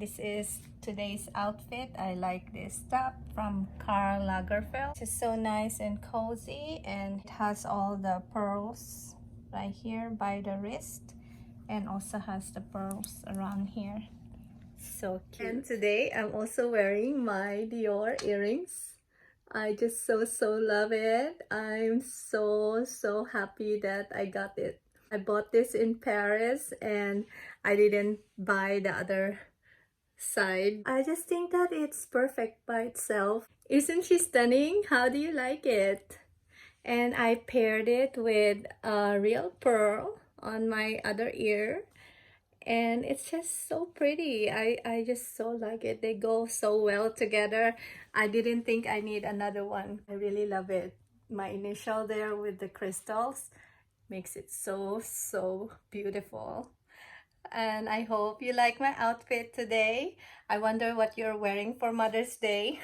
This is today's outfit. I like this top from Karl Lagerfeld. It's so nice and cozy, and it has all the pearls right here by the wrist, and also has the pearls around here. So cute. And today I'm also wearing my Dior earrings. I just so love it. I'm so happy that I got it. I bought this in Paris and I didn't buy the other side. I just think that it's perfect by itself. Isn't she stunning? How do you like it? And I paired it with a real pearl on my other ear, and it's just so pretty. I just so like it. They go so well together. I didn't think I need another one. I really love it. My initial there with the crystals makes it so beautiful. And I hope you like my outfit today. I wonder what you're wearing for Mother's Day.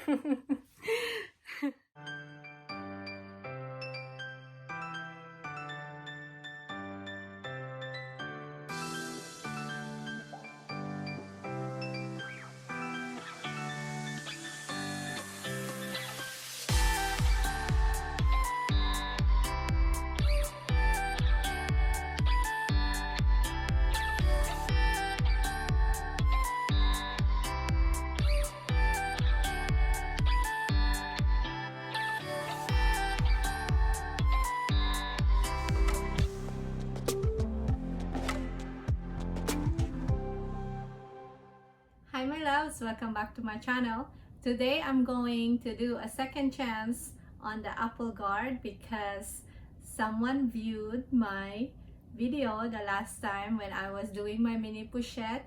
Hi my loves, welcome back to my channel. Today I'm going to do a second chance on the Apple Guard because someone viewed my video the last time when I was doing my mini pochette,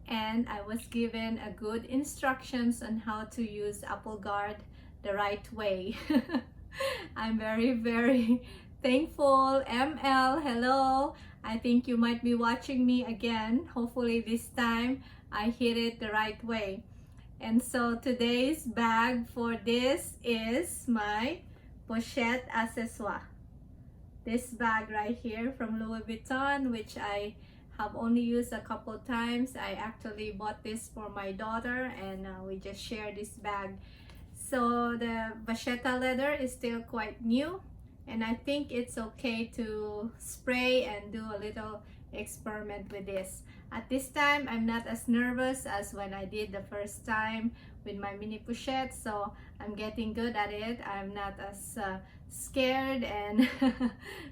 and I was given a good instructions on how to use Apple Guard the right way. I'm very thankful. ML, hello. I think you might be watching me again. Hopefully this time I hit it the right way. And so today's bag for this is my Pochette accessoire. This bag right here from Louis Vuitton, which I have only used a couple times. I actually bought this for my daughter, and we just share this bag. So the Vachetta leather is still quite new, and I think it's okay to spray and do a little experiment with this. At this time, I'm not as nervous as when I did the first time with my mini pochette, so I'm getting good at it. I'm not as scared, and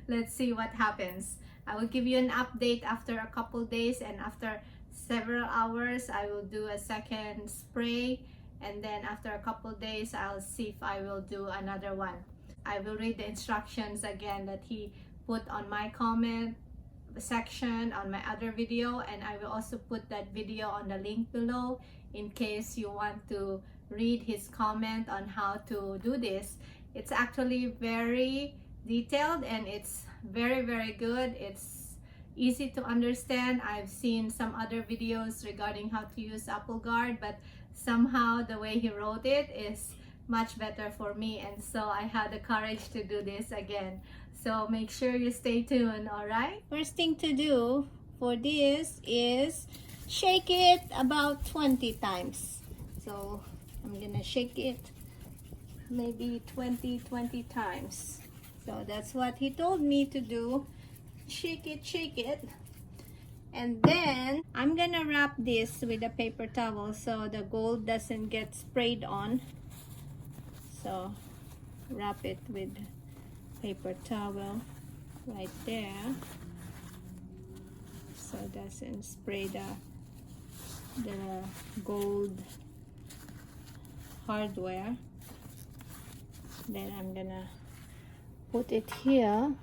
let's see what happens. I will give you an update after a couple days, and after several hours I will do a second spray, and then after a couple days I'll see if I will do another one. I will read the instructions again that he put on my comment section on my other video, and I will also put that video on the link below in case you want to read his comment on how to do this. It's actually very detailed and it's very good. It's easy to understand. I've seen some other videos regarding how to use Apple Guard, but somehow the way he wrote it is much better for me, and so I had the courage to do this again. So make sure you stay tuned. All right, first thing to do for this is shake it about 20 times. So I'm gonna shake it maybe 20 times. So that's what he told me to do. Shake it, and then I'm gonna wrap this with a paper towel so the gold doesn't get sprayed on. So wrap it with paper towel right there so it doesn't spray the gold hardware. Then I'm gonna put it here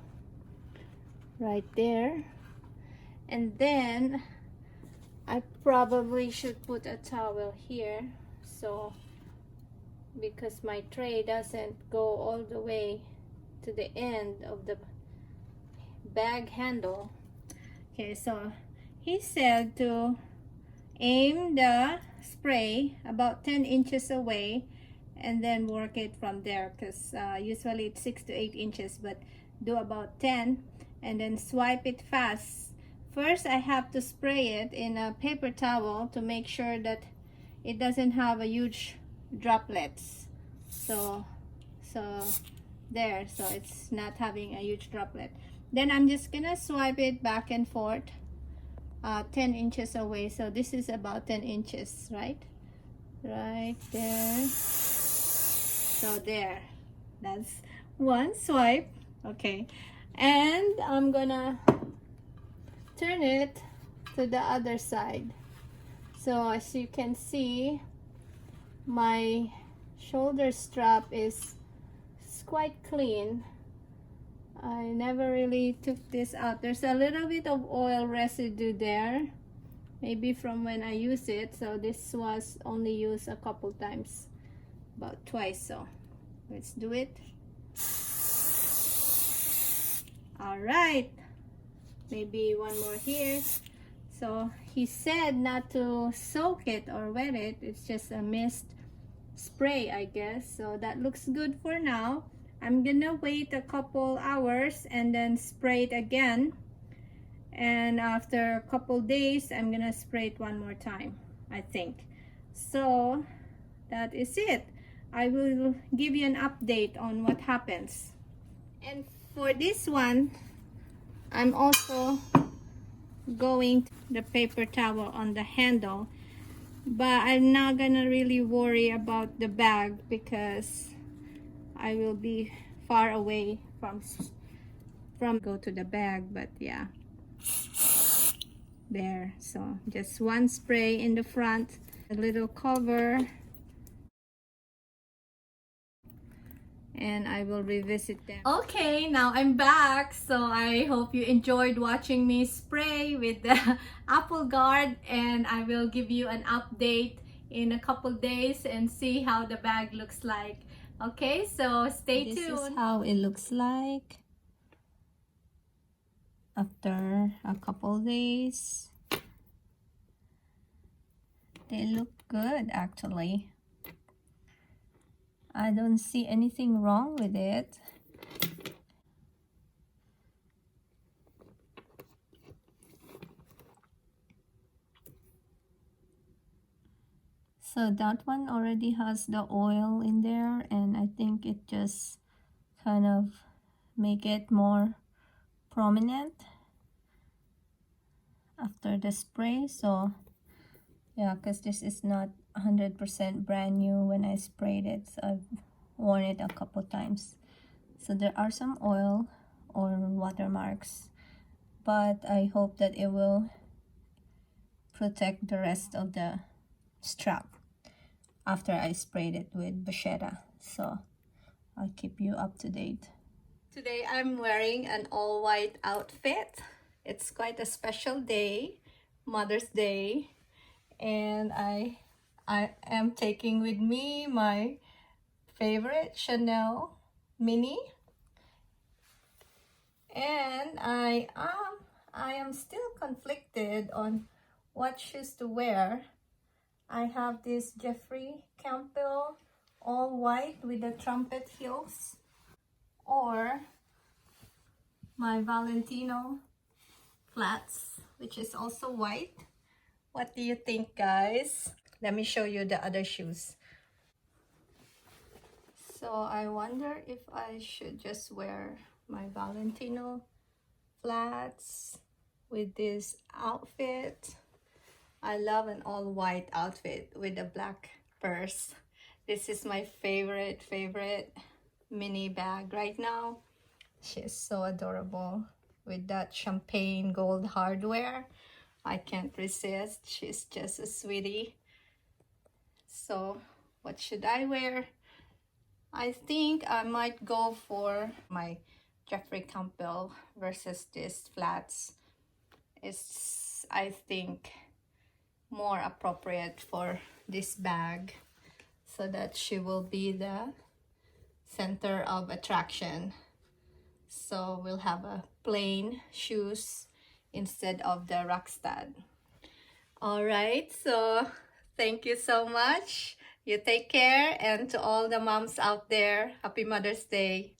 right there, and then I probably should put a towel here, so because my tray doesn't go all the way to the end of the bag handle. Okay, so he said to aim the spray about 10 inches away and then work it from there, because usually it's 6 to 8 inches, but do about 10 and then swipe it fast. First I have to spray it in a paper towel to make sure that it doesn't have a huge droplets. So there, so it's not having a huge droplet. Then I'm just gonna swipe it back and forth 10 inches away. So this is about 10 inches, right there. So there, that's one swipe. Okay, and I'm gonna turn it to the other side. So as you can see, my shoulder strap is quite clean. I never really took this out. There's a little bit of oil residue there, maybe from when I used it. So this was only used a couple times, about twice. So let's do it. All right, maybe one more here. So he said not to soak it or wet it. It's just a mist spray, I guess. So that looks good for now. I'm gonna wait a couple hours and then spray it again, and after a couple days I'm gonna spray it one more time, I think. So that is it. I will give you an update on what happens. And for this one, I'm also going to the paper towel on the handle, but I'm not gonna really worry about the bag because I will be far away from go to the bag. But yeah, there. So just one spray in the front, a little cover, and I will revisit them. Okay, now I'm back. So I hope you enjoyed watching me spray with the Apple Guard, and I will give you an update in a couple days and see how the bag looks like. Okay, so stay tuned. This is how it looks like after a couple days. They look good actually. I don't see anything wrong with it. So that one already has the oil in there, and I think it just kind of make it more prominent after the spray. So yeah, because this is not 100% brand new when I sprayed it, so I've worn it a couple times. So there are some oil or watermarks, but I hope that it will protect the rest of the strap after I sprayed it with Vachetta. So I'll keep you up to date. Today I'm wearing an all-white outfit. It's quite a special day, Mother's Day, and I am taking with me my favorite Chanel mini, and I am still conflicted on what shoes to wear. I have this Jeffrey Campbell all white with the trumpet heels, or my Valentino flats, which is also white. What do you think, guys? Let me show you the other shoes. So I wonder if I should just wear my Valentino flats with this outfit. I love an all-white outfit with a black purse. This is my favorite mini bag right now. She's so adorable with that champagne gold hardware. I can't resist. She's just a sweetie. So what should I wear? I think I might go for my Jeffrey Campbell versus this flats. It's, I think, more appropriate for this bag, so that she will be the center of attraction. So we'll have a plain shoes instead of the Rockstud. All right, so thank you so much. You take care, and to all the moms out there, happy Mother's Day.